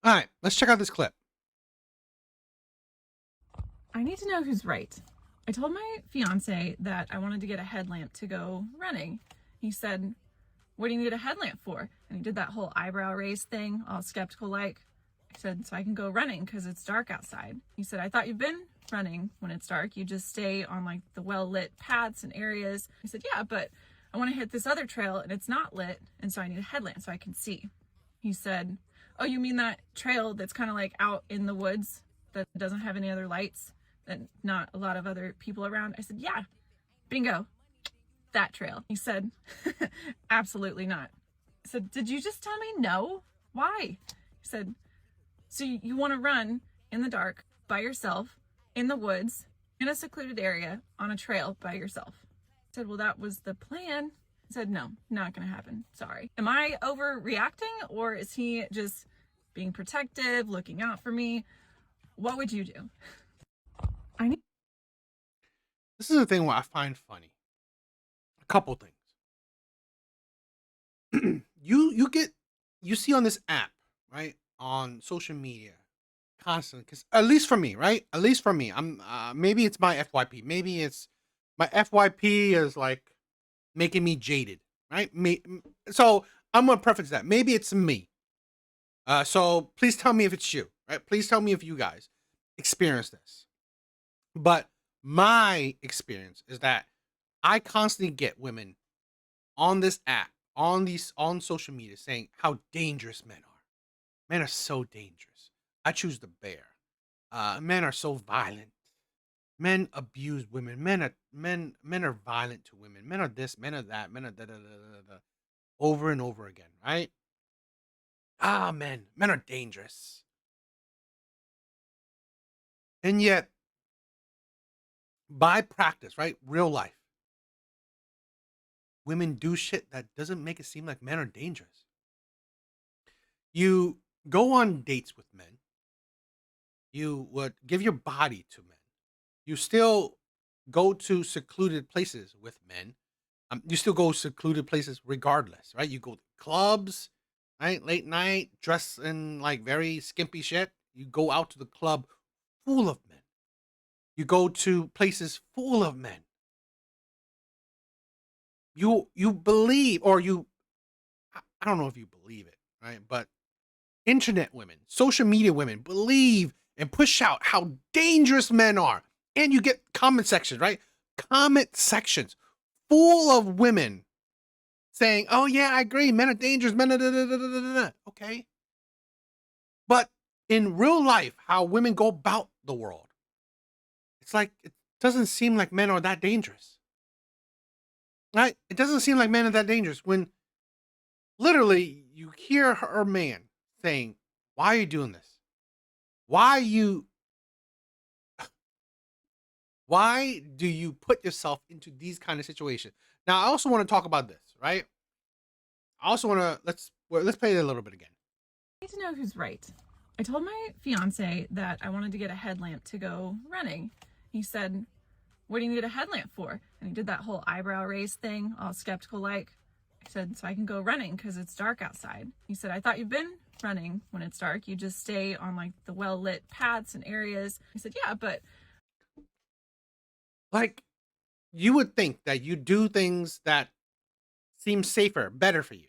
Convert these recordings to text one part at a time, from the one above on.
All right, let's check out this clip. I need to know who's right. I told my fiance that I wanted to get a headlamp to go running. He said, "What do you need a headlamp for?" And he did that whole eyebrow raise thing, all skeptical like. I said, "So I can go running because it's dark outside." He said, "I thought you've been running when it's dark. You just stay on like the well lit paths and areas." I said, "Yeah, but I want to hit this other trail and it's not lit. And so I need a headlamp so I can see." He said, "Oh, you mean that trail that's kind of like out in the woods that doesn't have any other lights and not a lot of other people around?" I said, "Yeah, bingo, that trail." He said, "Absolutely not." I said, "Did you just tell me no? Why?" He said, "So you want to run in the dark by yourself in the woods in a secluded area on a trail by yourself?" I said, "Well, that was the plan." He said, "No, not going to happen. Sorry." Am I overreacting or is he just being protective, looking out for me? What would you do? I need This is the thing what I find funny. A couple things. You see on this app, right? On social media, constantly. Because at least for me, right? At least for me, I'm maybe it's my FYP. Maybe it's my FYP is like making me jaded, right? So I'm gonna preface that. Maybe it's me. So please tell me if it's you, right? Please tell me if you guys experience this. But my experience is that I constantly get women on this app, on social media saying how dangerous men are. Men are so dangerous. I choose the bear. Men are so violent. Men abuse women. Men are violent to women. Men are this, men are that, men are da da da da da. Over and over again, right? Men are dangerous. And yet, by practice, right? Real life, women do shit that doesn't make it seem like men are dangerous. You go on dates with men. You would give your body to men. You still go to secluded places with men. You still go secluded places regardless, right? You go to clubs, right? Late night, dress in like very skimpy shit. You go out to the club full of men. You go to places full of men. You believe, or you I don't know if you believe it, right? But internet women, social media women believe and push out how dangerous men are. And you get comment sections, right? Comment sections full of women saying, "Oh yeah, I agree. Men are dangerous. Men are da, da, da, da, da, da." Okay. But in real life, how women go about the world, it's like it doesn't seem like men are that dangerous. Right? It doesn't seem like men are that dangerous when literally you hear her man saying, "Why are you doing this? Why you why do you put yourself into these kind of situations?" Now, I also want to talk about this, right? I also want to let's play it a little bit again. need to know who's right. I told my fiance that I wanted to get a headlamp to go running. He said, "What do you need a headlamp for?" And he did that whole eyebrow raise thing, all skeptical like. I said, "So I can go running because it's dark outside." He said, "I thought you've been running when it's dark. You just stay on like the well lit paths and areas." I said, "Yeah, but Like you would think that you do things that seem safer, better for you.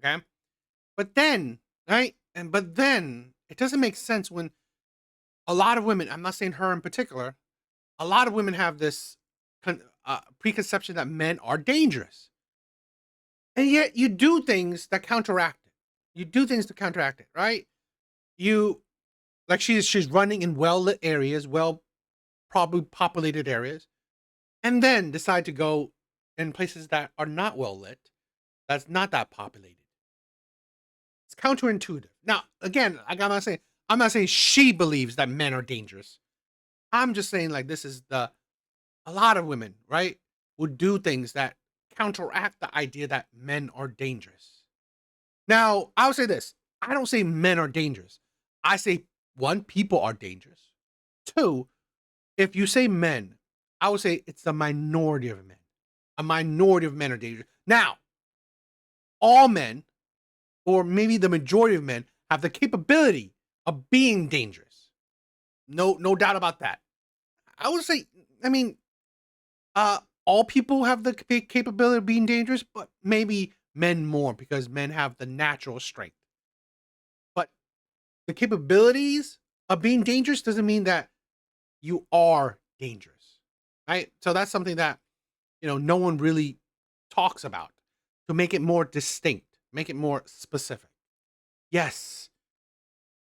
Okay? But then, right? But then it doesn't make sense when a lot of women, I'm not saying her in particular, a lot of women have this preconception that men are dangerous. And yet you do things that counteract it. You do things to counteract it, right? You like she's running in well lit areas, well probably populated areas, and then decide to go in places that are not well lit, that's not that populated. It's counterintuitive. Now, again, like I'm not saying she believes that men are dangerous. I'm just saying like this is the a lot of women, right, would do things that counteract the idea that men are dangerous. Now, I'll say this. I don't say men are dangerous. I say one, people are dangerous. Two, if you say men, I would say it's a minority of men. A minority of men are dangerous. Now, all men, or maybe the majority of men, have the capability of being dangerous. No doubt about that. I would say, I mean, all people have the capability of being dangerous, but maybe men more because men have the natural strength. But the capabilities of being dangerous doesn't mean that you are dangerous, right? So that's something that no one really talks about to make it more distinct, make it more specific. Yes,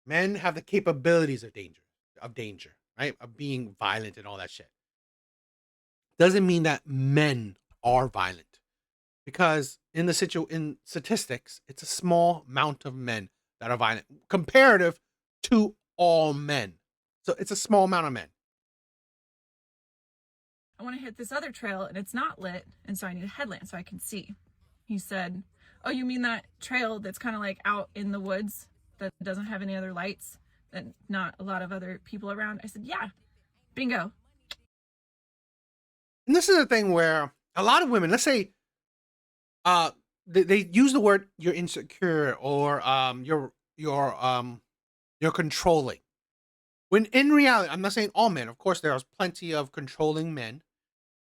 men have the capabilities of danger, right? Of being violent and all that shit. Doesn't mean that men are violent because in statistics, it's a small amount of men that are violent comparative to all men. So it's a small amount of men. I want to hit this other trail and it's not lit, and so I need a headlamp so I can see. He said, oh, you mean that trail that's kind of like out in the woods that doesn't have any other lights, that not a lot of other people around? I said, yeah, bingo. And this is a thing where a lot of women, let's say, they use the word you're insecure or you're controlling. When in reality, I'm not saying all men. Of course, there's plenty of controlling men,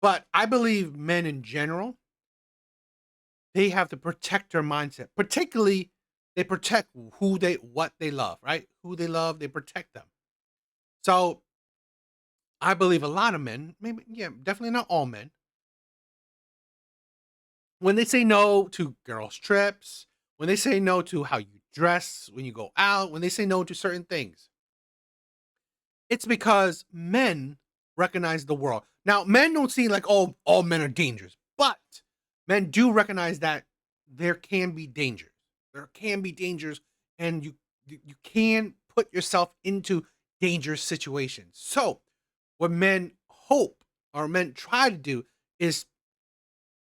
but I believe men in general, they have the protector mindset. Particularly, they protect what they love, right? Who they love, they protect them. So I believe a lot of men, maybe, yeah, definitely not all men, when they say no to girls' trips, when they say no to how you dress, when you go out, when they say no to certain things, it's because men recognize the world. Now, men don't see like, oh, all men are dangerous, but men do recognize that there can be dangers. There can be dangers, and you can put yourself into dangerous situations. So, what men hope or men try to do is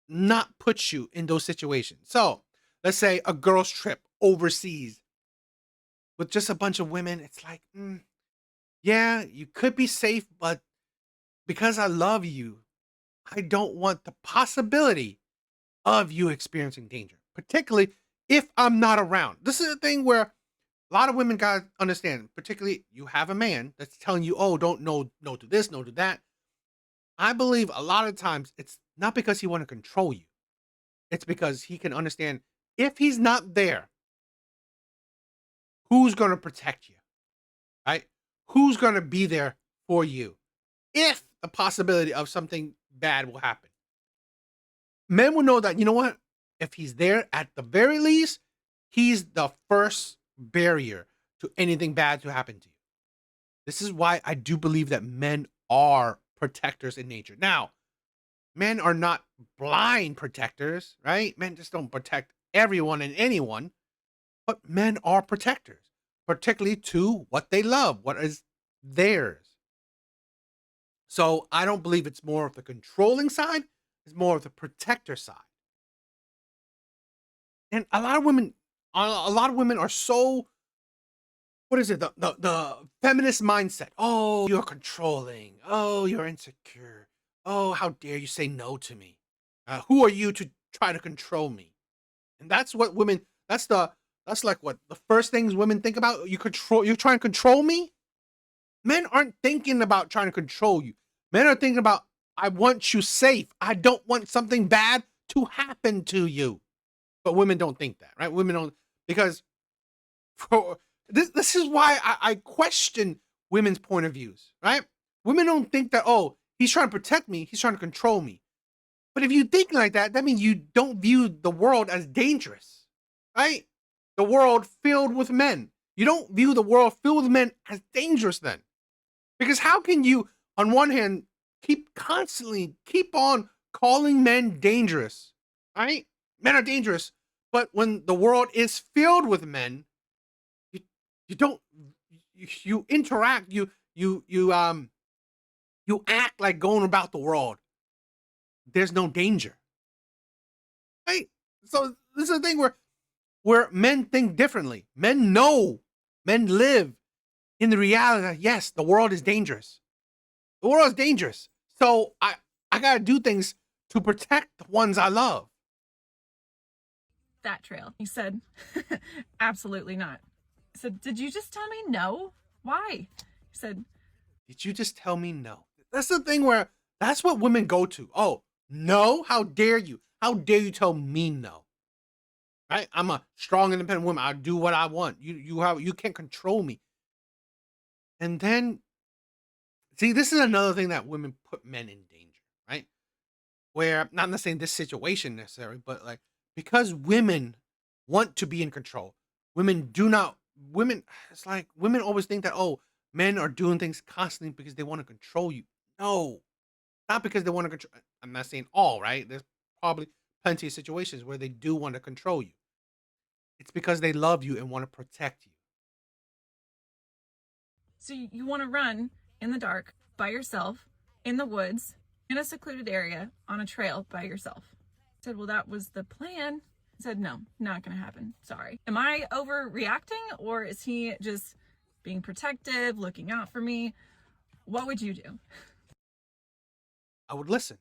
not put you in those situations. So, let's say a girl's trip overseas with just a bunch of women. It's like, yeah, you could be safe, but because I love you, I don't want the possibility of you experiencing danger, particularly if I'm not around. This is a thing where a lot of women gotta understand, particularly you have a man that's telling you, oh, don't no to this, no to that. I believe a lot of times it's not because he want to control you. It's because he can understand if he's not there, who's gonna protect you, right? Who's gonna be there for you if the possibility of something bad will happen? Men will know that, you know what? If he's there, at the very least, he's the first barrier to anything bad to happen to you. This is why I do believe that men are protectors in nature. Now, men are not blind protectors, right? Men just don't protect everyone and anyone, but men are protectors, particularly to what they love, what is theirs. So I don't believe it's more of the controlling side, it's more of the protector side. And a lot of women are so, what is it? The feminist mindset. Oh, you're controlling. Oh, you're insecure. Oh, how dare you say no to me? Who are you to try to control me? And that's what women. That's like what the first things women think about. You control. You're trying to control me. Men aren't thinking about trying to control you. Men are thinking about, I want you safe. I don't want something bad to happen to you. But women don't think that, right? Women don't, because for this is why I question women's point of views, right? Women don't think that, oh, he's trying to protect me, he's trying to control me. But if you think like that, that means you don't view the world as dangerous, right? The world filled with men. You don't view the world filled with men as dangerous then. Because how can you, on one hand, keep on calling men dangerous, right? Men are dangerous, but when the world is filled with men, you you don't you interact, you act like going about the world. There's no danger, right? So this is a thing where men think differently. Men live in the reality that yes, the world is dangerous. The world is dangerous. So I gotta do things to protect the ones I love. That trail. He said, absolutely not. I said, did you just tell me no? Why? He said, Did you just tell me no? That's the thing where that's what women go to. Oh, no? How dare you? How dare you tell me no? Right? I'm a strong, independent woman. I do what I want. You can't control me. And then see, this is another thing that women put men in danger, right? Where not saying this situation necessarily, but like because women want to be in control, women do not women it's like women always think that oh, men are doing things constantly because they want to control you. No, not because they want to control. I'm not saying all, right? There's probably plenty of situations where they do want to control you. It's because they love you and want to protect you. so you want to run in the dark by yourself in the woods in a secluded area on a trail by yourself. I said, well, that was the plan. I said, no, not going to happen. Sorry. Am I overreacting or is he just being protective, looking out for me? What would you do? I would listen.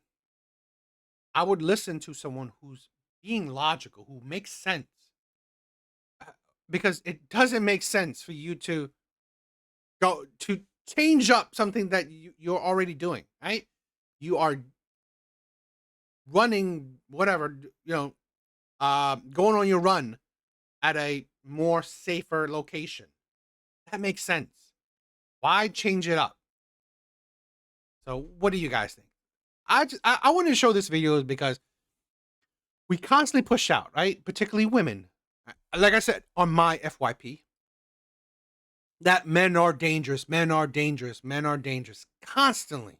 I would listen to someone who's being logical, who makes sense. Because it doesn't make sense for you to go to change up something that you're already doing, right? You are running whatever, going on your run at a more safer location. That makes sense. Why change it up? So what do you guys think? I want to show this video because we constantly push out, right? Particularly women. Like I said on my FYP, that men are dangerous, men are dangerous, men are dangerous constantly.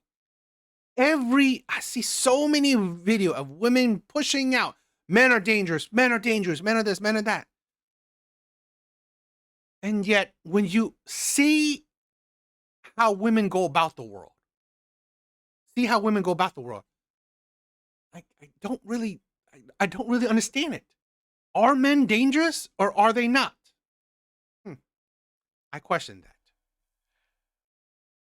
I see so many video of women pushing out, men are dangerous, men are dangerous, men are this, men are that. And yet when you see how women go about the world, I don't really understand it. Are men dangerous or are they not? I question that.